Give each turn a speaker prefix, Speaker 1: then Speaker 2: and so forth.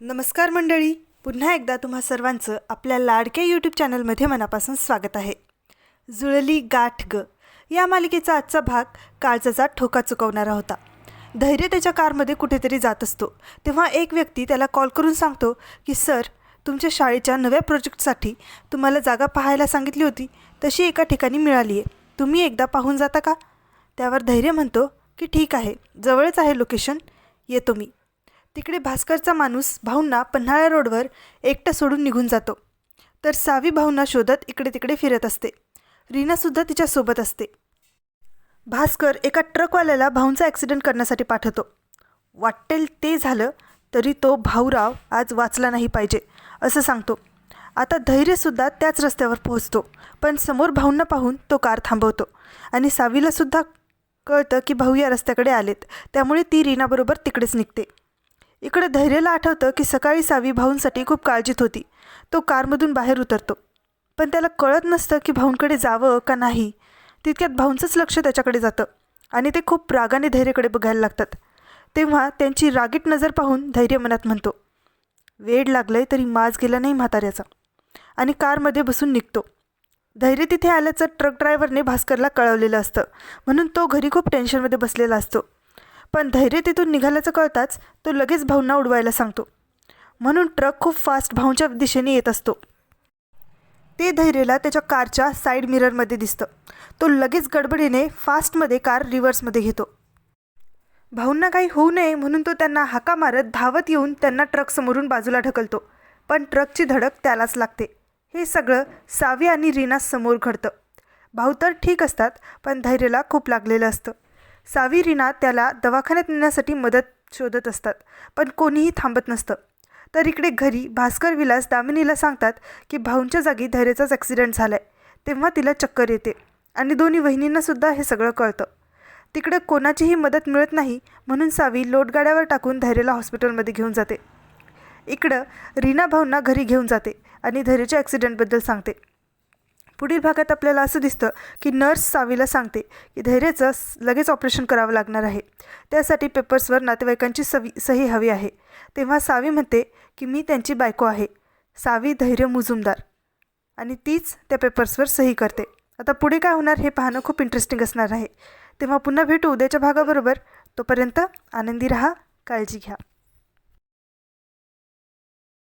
Speaker 1: नमस्कार मंडळी, पुन्हा एकदा तुम्हा सर्वांचं आपल्या लाडक्या यूट्यूब चॅनलमध्ये मनापासून स्वागत आहे. जुळली गाठ ग या मालिकेचा आजचा भाग काळजाचा ठोका चुकवणारा होता. धैर्य त्याच्या कारमध्ये कुठेतरी जात असतो तेव्हा एक व्यक्ती त्याला कॉल करून सांगतो की सर, तुमच्या शाळेच्या नव्या प्रोजेक्टसाठी तुम्हाला जागा पाहायला सांगितली होती, तशी एका ठिकाणी मिळाली आहे, तुम्ही एकदा पाहून जाता का? त्यावर धैर्य म्हणतो की ठीक आहे, जवळच आहे लोकेशन, येतो मी. तिकडे भास्करचा माणूस भाऊंना पन्हाळा रोडवर एकटा सोडून निघून जातो. तर सावी भाऊंना शोधत इकडे तिकडे फिरत असते. रीनासुद्धा तिच्यासोबत असते. भास्कर एका ट्रकवाल्याला भाऊंचा ॲक्सिडेंट करण्यासाठी पाठवतो. वाटेल ते झालं तरी तो भाऊराव आज वाचला नाही पाहिजे असं सांगतो. आता धैर्यसुद्धा त्याच रस्त्यावर पोहोचतो, पण समोर भाऊंना पाहून तो कार थांबवतो आणि सावीलासुद्धा कळतं की भाऊ या रस्त्याकडे आलेत, त्यामुळे ती रीनाबरोबर तिकडेच निघते. इकडे धैर्याला आठवतं की सकाळी सावी भाऊंसाठी खूप काळजीत होती. तो कारमधून बाहेर उतरतो, पण त्याला कळत नसतं की भाऊंकडे जावं का नाही. तितक्यात भाऊंचंच लक्ष त्याच्याकडे जातं आणि ते खूप रागाने धैर्याकडे बघायला लागतात. तेव्हा त्यांची रागीट नजर पाहून धैर्य मनात म्हणतो, वेड लागलंय तरी माज गेला नाही म्हाताऱ्याचा, आणि कारमध्ये बसून निघतो. धैर्य तिथे आल्याचं ट्रक ड्रायव्हरने भास्करला कळवलेलं असतं, म्हणून तो घरी खूप टेन्शनमध्ये बसलेला असतो. पण धैर्य तिथून निघाल्याचं कळताच तो लगेच भाऊंना उडवायला सांगतो, म्हणून ट्रक खूप फास्ट भाऊंच्या दिशेने येत असतो. ते धैर्यला त्याच्या कारच्या साईड मिररमध्ये दिसतं. तो लगेच गडबडीने फास्टमध्ये कार रिव्हर्समध्ये घेतो. भाऊंना काही होऊ नये म्हणून तो त्यांना हाका मारत धावत येऊन त्यांना ट्रक समोरून बाजूला ढकलतो, पण ट्रकची धडक त्यालाच लागते. हे सगळं सावी आणि रीना समोर घडतं. भाऊ तर ठीक असतात, पण धैर्यला खूप लागलेलं असतं. सावी रीना त्याला दवाखान्यात नेण्यासाठी मदत शोधत असतात, पण कोणीही थांबत नसतं. तर इकडे घरी भास्कर विलास दामिनीला सांगतात की भाऊंच्या जागी धैर्याचाच ॲक्सिडेंट झाला आहे. तेव्हा तिला चक्कर येते आणि दोन्ही वहिनींनासुद्धा हे सगळं कळतं. तिकडे कोणाचीही मदत मिळत नाही, म्हणून सावी लोटगाड्यावर टाकून धैर्याला हॉस्पिटलमध्ये घेऊन जाते. इकडं रीना भाऊंना घरी घेऊन जाते आणि धैर्याच्या ॲक्सिडेंटबद्दल सांगते. पुढील भागात आपल्याला असं दिसतं की नर्स सावीला सांगते की धैर्याचं लगेच ऑपरेशन करावं लागणार आहे, त्यासाठी पेपर्सवर नातेवाईकांची सही हवी आहे. तेव्हा सावी म्हणते की मी त्यांची बायको आहे, सावी धैर्य मुजुमदार, आणि तीच त्या पेपर्सवर सही करते. आता पुढे काय होणार हे पाहणं खूप इंटरेस्टिंग असणार आहे. तेव्हा पुन्हा भेटू उद्याच्या भागाबरोबर. तोपर्यंत आनंदी राहा, काळजी घ्या.